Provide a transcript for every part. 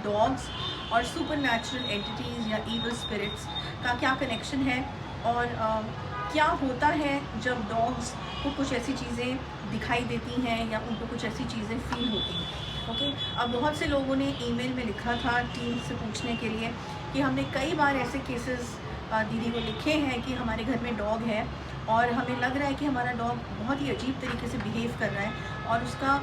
Dogs और super natural entities या evil spirits का क्या कनेक्शन है, और क्या होता है जब डॉग्स को कुछ ऐसी चीज़ें दिखाई देती हैं या उनको कुछ ऐसी चीज़ें फील होती हैं। ओके, अब बहुत से लोगों ने ईमेल में लिखा था टीम से पूछने के लिए कि हमने कई बार ऐसे केसेस दीदी को लिखे हैं कि हमारे घर में डॉग है और हमें लग रहा है कि हमारा डॉग बहुत ही अजीब तरीके से बिहेव कर रहा है और उसका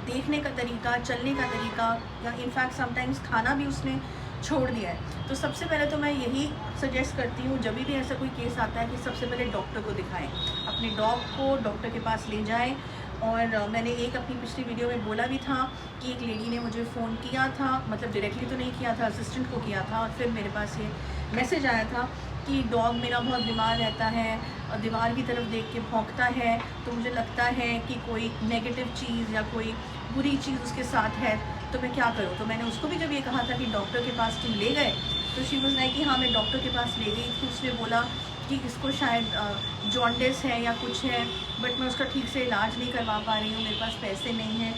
देखने का तरीका, चलने का तरीका, या इनफैक्ट समटाइम्स खाना भी उसने छोड़ दिया है। तो सबसे पहले तो मैं यही सजेस्ट करती हूँ, जब भी ऐसा कोई केस आता है, कि सबसे पहले डॉक्टर को दिखाएं, अपने डॉग को डॉक्टर के पास ले जाएं। और मैंने एक अपनी पिछली वीडियो में बोला भी था कि एक लेडी ने मुझे फ़ोन किया था, मतलब डायरेक्टली तो नहीं किया था, असिस्टेंट को किया था, और फिर मेरे पास ये मैसेज आया था कि डॉग मेरा बहुत बीमार रहता है और दीवार की तरफ देख के भौंकता है, तो मुझे लगता है कि कोई नेगेटिव चीज़ या कोई बुरी चीज़ उसके साथ है, तो मैं क्या करूँ। तो मैंने उसको भी जब ये कहा था कि डॉक्टर के पास तुम ले गए, तो शी वाज लाइक कि हाँ मैं डॉक्टर के पास ले गई थी, उसने बोला कि इसको शायद जॉन्डिस है या कुछ है, बट मैं उसका ठीक से इलाज नहीं करवा पा रही हूँ, मेरे पास पैसे नहीं हैं।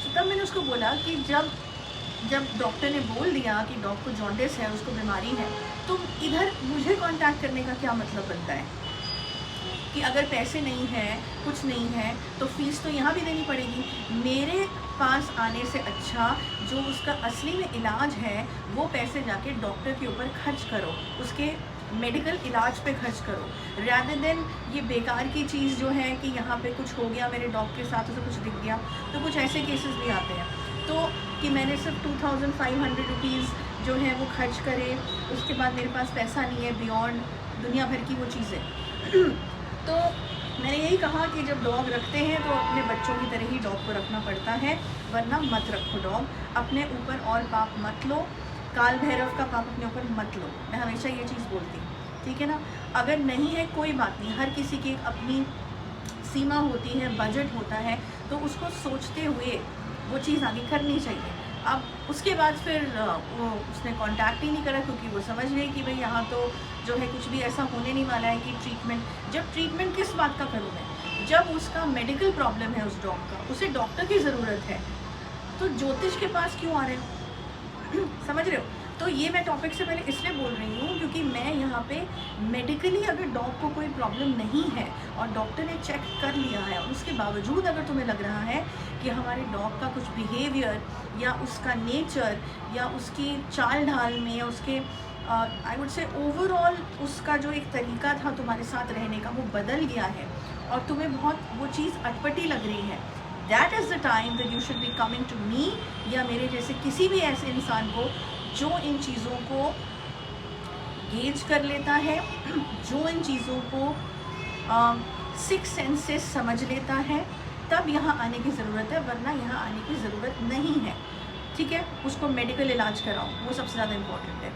तो तब मैंने उसको बोला कि जब डॉक्टर ने बोल दिया कि डॉग को जॉन्डिस है, उसको बीमारी है, तो इधर मुझे कांटेक्ट करने का क्या मतलब बनता है कि अगर पैसे नहीं हैं, कुछ नहीं है, तो फीस तो यहाँ भी देनी पड़ेगी। मेरे पास आने से अच्छा जो उसका असली में इलाज है वो पैसे जाके डॉक्टर के ऊपर खर्च करो, उसके मेडिकल इलाज पे खर्च करो, रैदर देन ये बेकार की चीज़ जो है कि यहाँ पे कुछ हो गया मेरे डॉग के साथ, उसे कुछ दिख गया। तो कुछ ऐसे केसेस भी आते हैं तो कि मैंने सिर्फ 2500 रुपीज़ जो है वो खर्च करे, उसके बाद मेरे पास पैसा नहीं है बियॉन्ड दुनिया भर की वो चीज़ें। तो मैंने यही कहा कि जब डॉग रखते हैं तो अपने बच्चों की तरह ही डॉग को रखना पड़ता है, वरना मत रखो डॉग। अपने ऊपर और पाप मत लो, काल भैरव का पाप अपने ऊपर मत लो, मैं हमेशा ये चीज़ बोलती हूँ, ठीक है ना। अगर नहीं है कोई बात नहीं, हर किसी की अपनी सीमा होती है, बजट होता है, तो उसको सोचते हुए वो चीज़ आगे करनी चाहिए। अब उसके बाद फिर वो उसने कांटेक्ट ही नहीं करा, क्योंकि वो समझ गई कि भाई यहाँ तो जो है कुछ भी ऐसा होने नहीं वाला है कि ट्रीटमेंट। जब ट्रीटमेंट किस बात का करूँ मैं, जब उसका मेडिकल प्रॉब्लम है उस डॉग का, उसे डॉक्टर की ज़रूरत है, तो ज्योतिष के पास क्यों आ रहे हो? समझ रहे हो। तो ये मैं टॉपिक से पहले इसलिए बोल रही हूँ क्योंकि मैं यहाँ पे मेडिकली अगर डॉग को कोई प्रॉब्लम नहीं है और डॉक्टर ने चेक कर लिया है, और उसके बावजूद अगर तुम्हें लग रहा है कि हमारे डॉग का कुछ बिहेवियर या उसका नेचर या उसकी चाल ढाल में या उसके आई वुड से ओवरऑल उसका जो एक तरीका था तुम्हारे साथ रहने का वो बदल गया है और तुम्हें बहुत वो चीज़ अटपटी लग रही है, that is the time that you should be coming to me या मेरे जैसे किसी भी ऐसे इंसान को जो इन चीज़ों को गेज कर लेता है, जो इन चीज़ों को सिक्स सेंस से समझ लेता है, तब यहाँ आने की ज़रूरत है, वरना यहाँ आने की ज़रूरत नहीं है, ठीक है। उसको मेडिकल इलाज कराओ, वो सबसे ज़्यादा इम्पोर्टेंट है।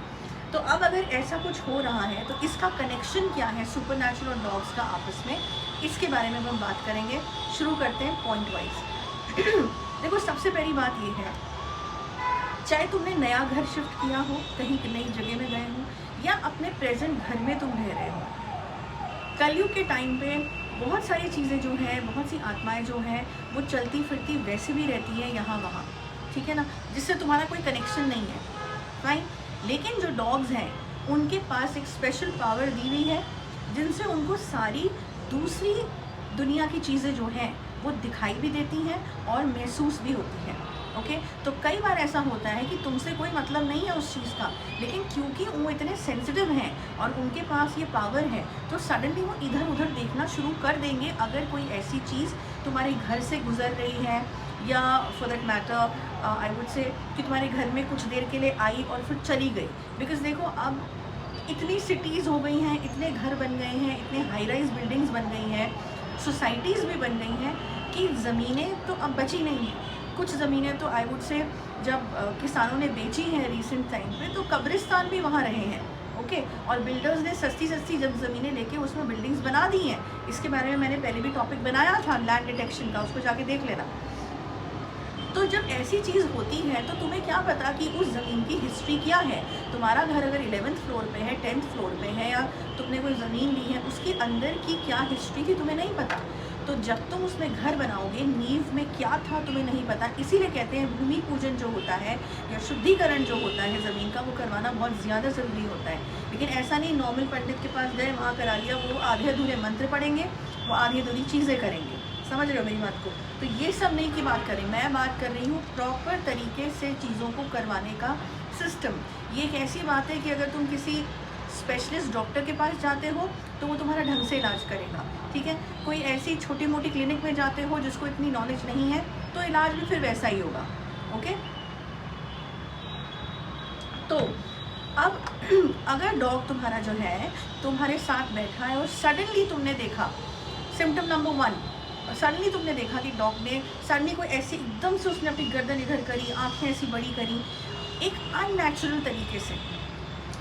तो अब अगर ऐसा कुछ हो रहा है तो इसका कनेक्शन क्या है सुपरनैचुरल और डॉग्स का आपस में, इसके बारे में हम बात करेंगे। शुरू करते हैं पॉइंट वाइज। देखो, सबसे पहली बात ये है, चाहे तुमने नया घर शिफ्ट किया हो, कहीं नई जगह में गए हो, या अपने प्रेजेंट घर में तुम रह रहे हो, कलयुग के टाइम पे बहुत सारी चीज़ें जो हैं, बहुत सी आत्माएं जो हैं वो चलती फिरती वैसे भी रहती हैं यहाँ वहाँ, ठीक है ना, जिससे तुम्हारा कोई कनेक्शन नहीं है, फाइन। लेकिन जो डॉग्स हैं उनके पास एक स्पेशल पावर दी हुई है जिनसे उनको सारी दूसरी दुनिया की चीज़ें जो हैं वो दिखाई भी देती हैं और महसूस भी होती हैं। ओके, तो कई बार ऐसा होता है कि तुमसे कोई मतलब नहीं है उस चीज़ का, लेकिन क्योंकि वो इतने सेंसिटिव हैं और उनके पास ये पावर है, तो सडनली वो इधर उधर देखना शुरू कर देंगे अगर कोई ऐसी चीज़ तुम्हारे घर से गुजर रही है, या for that matter I would say कि तुम्हारे घर में कुछ देर के लिए आई और फिर चली गई। बिकॉज़ देखो, अब इतनी सिटीज़ हो गई हैं, इतने घर बन गए हैं, इतने हाई राइज बिल्डिंग्स बन गई हैं, सोसाइटीज़ भी बन गई हैं कि ज़मीनें तो अब बची नहीं हैं। कुछ ज़मीनें तो आई वुड से जब किसानों ने बेची हैं रिसेंट टाइम पे, तो कब्रिस्तान भी वहाँ रहे हैं, ओके। और बिल्डर्स ने सस्ती सस्ती जब ज़मीनें लेके उसमें बिल्डिंग्स बना दी हैं। इसके बारे में मैंने पहले भी टॉपिक बनाया था लैंड डिटेक्शन का, उसको जाके देख लेना। तो जब ऐसी चीज़ होती है तो तुम्हें क्या पता कि उस ज़मीन की हिस्ट्री क्या है। तुम्हारा घर अगर 11th फ्लोर पे है, 10th फ्लोर पे है, या तुमने कोई ज़मीन ली है, उसके अंदर की क्या हिस्ट्री थी तुम्हें नहीं पता। तो जब तुम उसमें घर बनाओगे, नींव लाइफ में क्या था तुम्हें नहीं पता। इसीलिए कहते हैं भूमि पूजन जो होता है या शुद्धिकरण जो होता है ज़मीन का, वो करवाना बहुत ज़्यादा ज़रूरी होता है। लेकिन ऐसा नहीं नॉर्मल पंडित के पास गए, वहाँ करा लिया, वो आधे अधूरे मंत्र पढ़ेंगे, वो आधी अधूरी चीज़ें करेंगे। समझ रहे हो मेरी बात को? तो ये सब नहीं की बात करें, मैं बात कर रही हूँ प्रॉपर तरीके से चीज़ों को करवाने का सिस्टम। ये एक ऐसी बात है कि अगर तुम किसी स्पेशलिस्ट डॉक्टर के पास जाते हो तो वो तुम्हारा ढंग से इलाज करेगा, ठीक है। कोई ऐसी छोटी मोटी क्लिनिक में जाते हो जिसको इतनी नॉलेज नहीं है तो इलाज भी फिर वैसा ही होगा, ओके। तो अब अगर डॉग तुम्हारा जो है तुम्हारे साथ बैठा है और सडनली तुमने देखा, सिम्टम नंबर 1, सडनली तुमने देखा कि डॉग ने सडनली कोई ऐसी एकदम से उसने अपनी गर्दन इधर करी, आंखें ऐसी बड़ी करी, एक अननेचुरल तरीके से।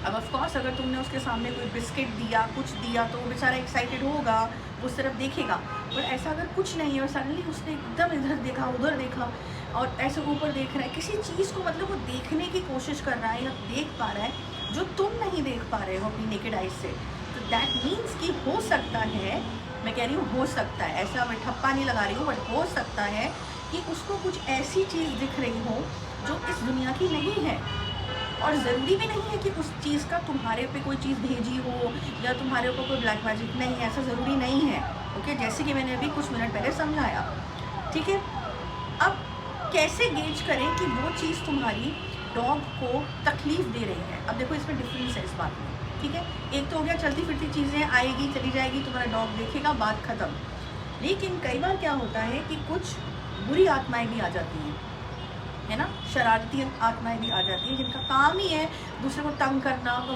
अब ऑफ कोर्स अगर तुमने उसके सामने कोई बिस्किट दिया, कुछ दिया, तो वो बेचारा एक्साइटेड होगा, उस तरफ देखेगा। पर ऐसा अगर कुछ नहीं है और सडनली उसने एकदम इधर देखा, उधर देखा और ऐसे ऊपर देख रहा है, किसी चीज़ को मतलब वो देखने की कोशिश कर रहा है या देख पा रहा है जो तुम नहीं देख पा रहे हो अपनी नेकेड आइज से, तो दैट मीन्स कि हो सकता है, मैं कह रही हूँ हो सकता है, ऐसा मैं ठप्पा नहीं लगा रही हूँ, बट हो सकता है कि उसको कुछ ऐसी चीज़ दिख रही हो जो इस दुनिया की नहीं है। और ज़रूरी भी नहीं है कि उस चीज़ का तुम्हारे पे कोई चीज़ भेजी हो या तुम्हारे ऊपर कोई ब्लैक मैजिक, नहीं है, ऐसा ज़रूरी नहीं है, ओके। जैसे कि मैंने अभी कुछ मिनट पहले समझाया, ठीक है। अब कैसे गेज करें कि वो चीज़ तुम्हारी डॉग को तकलीफ़ दे रही है। अब देखो इसमें डिफरेंस है इस बात में, ठीक है। एक तो हो गया चलती फिरती चीज़ें, आएगी चली जाएगी, तुम्हारा डॉग देखेगा, बात ख़त्म। लेकिन कई बार क्या होता है कि कुछ बुरी आत्माएँ भी आ जाती हैं, है ना, शरारती आत्माएं भी आ जाती हैं जिनका काम ही है दूसरे को तंग करना, तो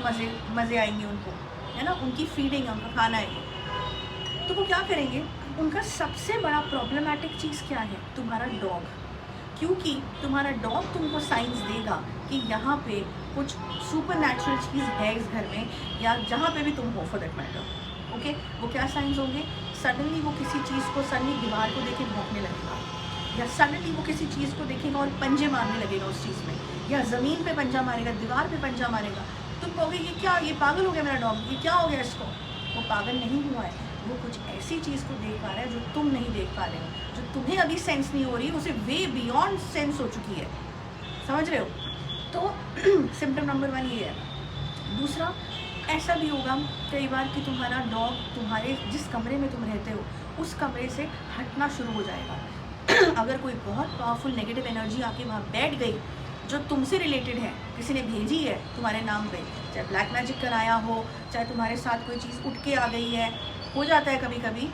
मज़े आएंगे उनको, है ना, उनकी फीडिंग है, उनका खाना है। तो वो क्या करेंगे, उनका सबसे बड़ा प्रॉब्लमेटिक चीज़ क्या है, तुम्हारा डॉग। क्योंकि तुम्हारा डॉग तुमको साइंस देगा कि यहाँ पे कुछ सुपर नेचुरल चीज़ है इस घर में, या जहाँ पे भी तुम हो फॉर दैट मैटर, ओके। वो क्या साइंस होंगे, सडनली वो किसी चीज़ को, सडनली दीवार को देख के भौंकने लगेगा, या सडनली वो किसी चीज़ को देखेगा और पंजे मारने लगेगा उस चीज़ में, या ज़मीन पे पंजा मारेगा, दीवार पे पंजा मारेगा। तुम कहोगे ये क्या, ये पागल हो गया मेरा डॉग, ये क्या हो गया इसको। वो पागल नहीं हुआ है, वो कुछ ऐसी चीज़ को देख पा रहा है जो तुम नहीं देख पा रहे हो, जो तुम्हें अभी सेंस नहीं हो रही, उसे वे बियॉन्ड सेंस हो चुकी है, समझ रहे हो। तो सिम्टम नंबर 1 ये है। दूसरा, ऐसा भी होगा कई बार कि तुम्हारा डॉग तुम्हारे जिस कमरे में तुम रहते हो उस कमरे से हटना शुरू हो जाएगा। अगर कोई बहुत पावरफुल नेगेटिव एनर्जी आके वहाँ बैठ गई जो तुमसे रिलेटेड है, किसी ने भेजी है तुम्हारे नाम पे, चाहे ब्लैक मैजिक कराया हो, चाहे तुम्हारे साथ कोई चीज़ उठ के आ गई है, हो जाता है कभी कभी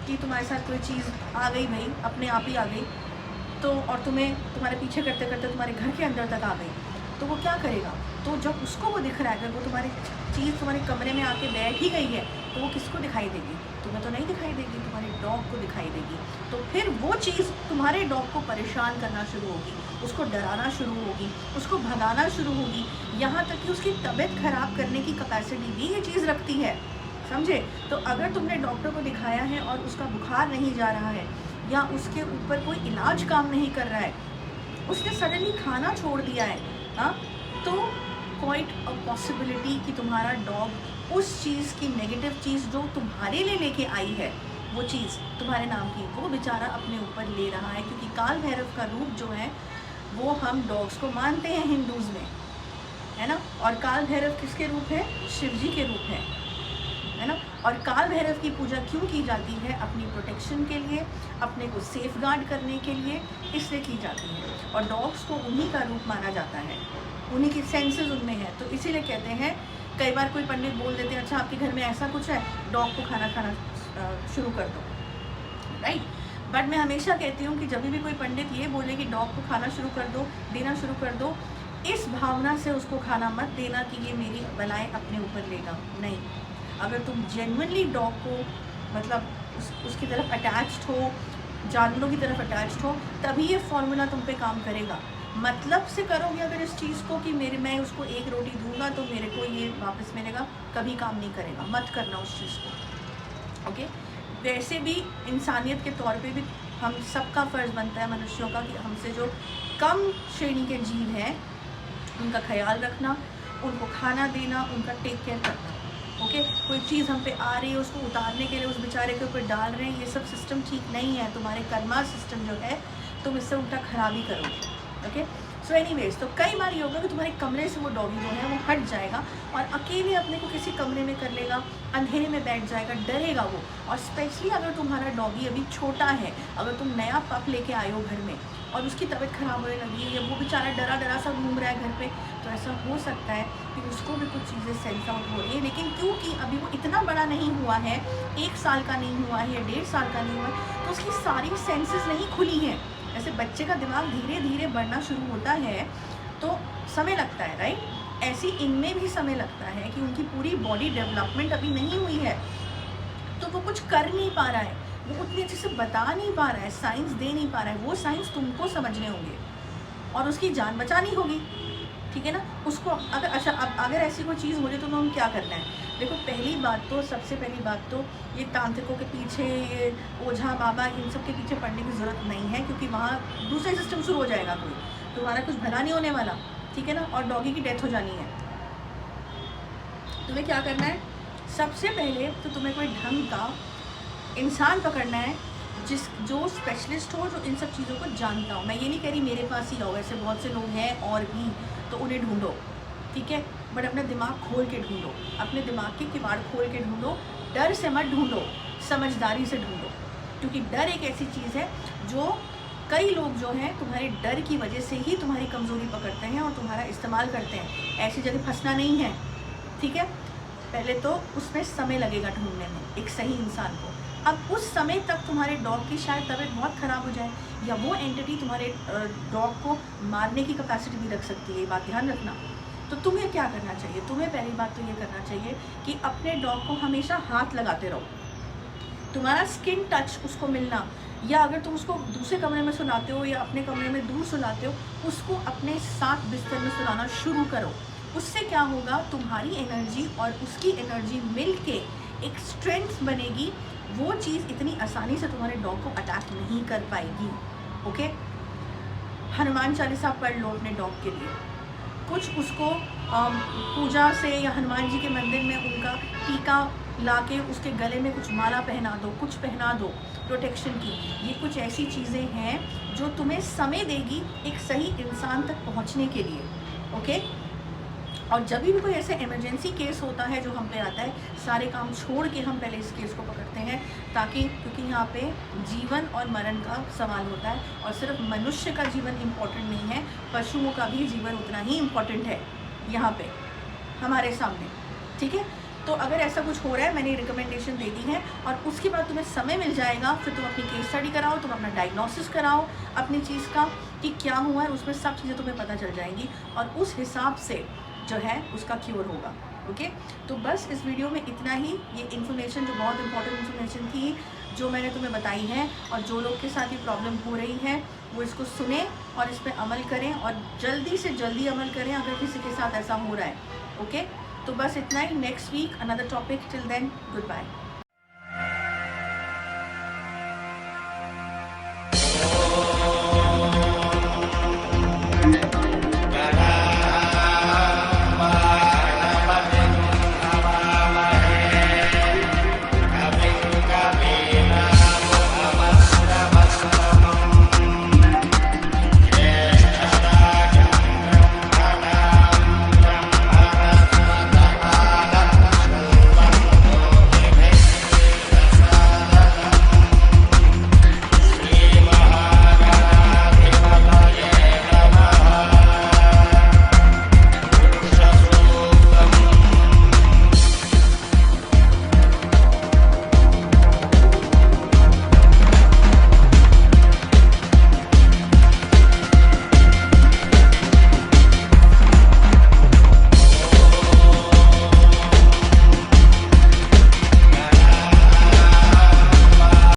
कि तुम्हारे साथ कोई चीज़ आ गई भाई, अपने आप ही आ गई, तो और तुम्हें तुम्हारे पीछे करते करते तुम्हारे घर के अंदर तक आ गई, तो वो क्या करेगा, तो जब उसको वो दिख रहा है, अगर वो तुम्हारी चीज़ तुम्हारे कमरे में आके बैठ ही गई है, तो वो किसको दिखाई देगी, तुम्हें तो नहीं दिखाई देगी, तुम्हारे डॉग को दिखाई देगी। तो फिर वो चीज़ तुम्हारे डॉग को परेशान करना शुरू होगी, उसको डराना शुरू होगी, उसको भगाना शुरू होगी, यहाँ तक कि उसकी तबीयत ख़राब करने की कैपेसिटी भी ये चीज़ रखती है, समझे। तो अगर तुमने डॉक्टर को दिखाया है और उसका बुखार नहीं जा रहा है, या उसके ऊपर कोई इलाज काम नहीं कर रहा है, उसने सडनली खाना छोड़ दिया है, हाँ, तो क्वाइट अ पॉसिबिलिटी कि तुम्हारा डॉग उस चीज़ की नेगेटिव चीज़ जो तुम्हारे लिए लेके आई है, वो चीज़ तुम्हारे नाम की, वो बेचारा अपने ऊपर ले रहा है। क्योंकि काल भैरव का रूप जो है वो हम डॉग्स को मानते हैं हिंदूज़ में, है ना। और काल भैरव किसके रूप है, शिव जी के रूप है ना। और काल भैरव की पूजा क्यों की जाती है, अपनी प्रोटेक्शन के लिए, अपने को सेफ गार्ड करने के लिए, इसलिए की जाती है। और डॉग्स को उन्हीं का रूप माना जाता है, उन्हीं की सेंसेस उनमें है, तो इसीलिए कहते हैं, कई बार कोई पंडित बोल देते हैं अच्छा आपके घर में ऐसा कुछ है, डॉग को खाना खाना शुरू कर दो, राइट। बट मैं हमेशा कहती हूँ कि जब भी कोई पंडित ये बोले कि डॉग को खाना शुरू कर दो, देना शुरू कर दो, इस भावना से उसको खाना मत देना कि ये मेरी बलाएं अपने ऊपर लेगा, नहीं। अगर तुम जेन्युइनली डॉग को मतलब उसकी तरफ अटैच्ड हो, जानवरों की तरफ अटैच्ड हो, तभी ये फॉर्मूला तुम पे काम करेगा। मतलब से करोगे अगर इस चीज़ को कि मैं उसको एक रोटी दूंगा तो मेरे को ये वापस मिलेगा, कभी काम नहीं करेगा, मत करना उस चीज़ को, ओके। वैसे भी इंसानियत के तौर पे भी हम सबका फ़र्ज़ बनता है मनुष्यों का कि हमसे जो कम श्रेणी के जीव हैं उनका ख्याल रखना, उनको खाना देना, उनका टेक केयर करना, ओके, कोई चीज़ हम पे आ रही है, उसको उतारने के लिए उस बेचारे के ऊपर डाल रहे हैं, ये सब सिस्टम ठीक नहीं है। तुम्हारे कर्मा सिस्टम जो है तुम इससे उल्टा खराब ही करोगे। ओके, सो एनीवेज, तो कई बार ये होगा कि तुम्हारे कमरे से वो डॉगी जो है वो हट जाएगा और अकेले अपने को किसी कमरे में कर लेगा, अंधेरे में बैठ जाएगा, डरेगा वो। और स्पेशली अगर तुम्हारा डॉगी अभी छोटा है, अगर तुम नया पप लेके आए हो घर में और उसकी तबीयत ख़राब होने लगी है या वो बेचारा डरा डरा सा घूम रहा है घर पे, तो ऐसा हो सकता है कि उसको भी कुछ चीज़ें सेंस आउट हो रही है। लेकिन क्योंकि अभी वो इतना बड़ा नहीं हुआ है, 1 साल का नहीं हुआ है या 1.5 साल का नहीं हुआ है, तो उसकी सारी सेंसेस नहीं खुली हैं। ऐसे बच्चे का दिमाग धीरे धीरे बढ़ना शुरू होता है तो समय लगता है, राइट? ऐसे इनमें भी समय लगता है कि उनकी पूरी बॉडी डेवलपमेंट अभी नहीं हुई है, तो वो कुछ कर नहीं पा रहा है, वो उतनी अच्छे से बता नहीं पा रहा है, साइंस दे नहीं पा रहा है। वो साइंस तुमको समझने होंगे और उसकी जान बचानी होगी, ठीक है ना? उसको अगर अच्छा अब अगर ऐसी कोई चीज़ हो रही तो हम क्या करना है? देखो, पहली बात तो, सबसे पहली बात तो, ये तांत्रिकों के पीछे, ये ओझा बाबा, इन सब के पीछे पड़ने की ज़रूरत नहीं है, क्योंकि वहाँ दूसरा सिस्टम शुरू हो जाएगा, कोई तुम्हारा कुछ भला नहीं होने वाला, ठीक है ना? और डॉगी की डेथ हो जानी है। तुम्हें क्या करना है? सबसे पहले तो तुम्हें कोई ढंग का इंसान पकड़ना है जो स्पेशलिस्ट हो, जो इन सब चीज़ों को जानता हो। मैं ये नहीं कह रही मेरे पास ही आओ, ऐसे बहुत से लोग हैं और भी, तो उन्हें ढूंढो, ठीक है? बट अपना दिमाग खोल के ढूंढो, अपने दिमाग के किवाड़ खोल के ढूंढो, डर से मत ढूंढो, समझदारी से ढूंढो। क्योंकि डर एक ऐसी चीज़ है जो कई लोग जो हैं तुम्हारे डर की वजह से ही तुम्हारी कमज़ोरी पकड़ते हैं और तुम्हारा इस्तेमाल करते हैं। ऐसी जगह फंसना नहीं है, ठीक है? पहले तो उसमें समय लगेगा ढूंढने में एक सही इंसान को। अब उस समय तक तुम्हारे डॉग की शायद तबीयत बहुत ख़राब हो जाए, या वो एंटिटी तुम्हारे डॉग को मारने की कैपेसिटी भी रख सकती है, ये बात ध्यान रखना। तो तुम्हें क्या करना चाहिए? तुम्हें पहली बात तो ये करना चाहिए कि अपने डॉग को हमेशा हाथ लगाते रहो, तुम्हारा स्किन टच उसको मिलना, या अगर तुम उसको दूसरे कमरे में सुलाते हो या अपने कमरे में दूर सुलाते हो, उसको अपने साथ बिस्तर में सुलाना शुरू करो। उससे क्या होगा, तुम्हारी एनर्जी और उसकी एनर्जी मिल के एक स्ट्रेंथ बनेगी। वो चीज़ इतनी आसानी से तुम्हारे डॉग को अटैक नहीं कर पाएगी, ओके? हनुमान चालीसा पढ़ लो अपने डॉग के लिए, कुछ उसको पूजा से या हनुमान जी के मंदिर में उनका टीका लाके उसके गले में कुछ माला पहना दो, कुछ पहना दो प्रोटेक्शन की। ये कुछ ऐसी चीज़ें हैं जो तुम्हें समय देगी एक सही इंसान तक पहुंचने के लिए, ओके? और जब भी कोई ऐसे इमरजेंसी केस होता है जो हम पे आता है, सारे काम छोड़ के हम पहले इस केस को पकड़ते हैं, ताकि क्योंकि यहाँ पे जीवन और मरण का सवाल होता है, और सिर्फ मनुष्य का जीवन इम्पोर्टेंट नहीं है, पशुओं का भी जीवन उतना ही इम्पोर्टेंट है यहाँ पे हमारे सामने, ठीक है? तो अगर ऐसा कुछ हो रहा है, मैंने रिकमेंडेशन दे दी है, और उसके बाद तुम्हें समय मिल जाएगा, फिर तुम अपनी केस स्टडी कराओ, तुम अपना डायग्नोसिस कराओ अपनी चीज़ का कि क्या हुआ है, उसमें सब चीज़ें तुम्हें पता चल जाएंगी, और उस हिसाब से जो है उसका क्योर होगा, ओके? तो बस इस वीडियो में इतना ही। ये इन्फॉर्मेशन जो बहुत इंपॉर्टेंट इन्फॉर्मेशन थी जो मैंने तुम्हें बताई है, और जो लोग के साथ ये प्रॉब्लम हो रही है वो इसको सुने और इस पर अमल करें, और जल्दी से जल्दी अमल करें अगर किसी के साथ ऐसा हो रहा है, ओके? तो बस इतना ही। Next week another topic, till then good bye.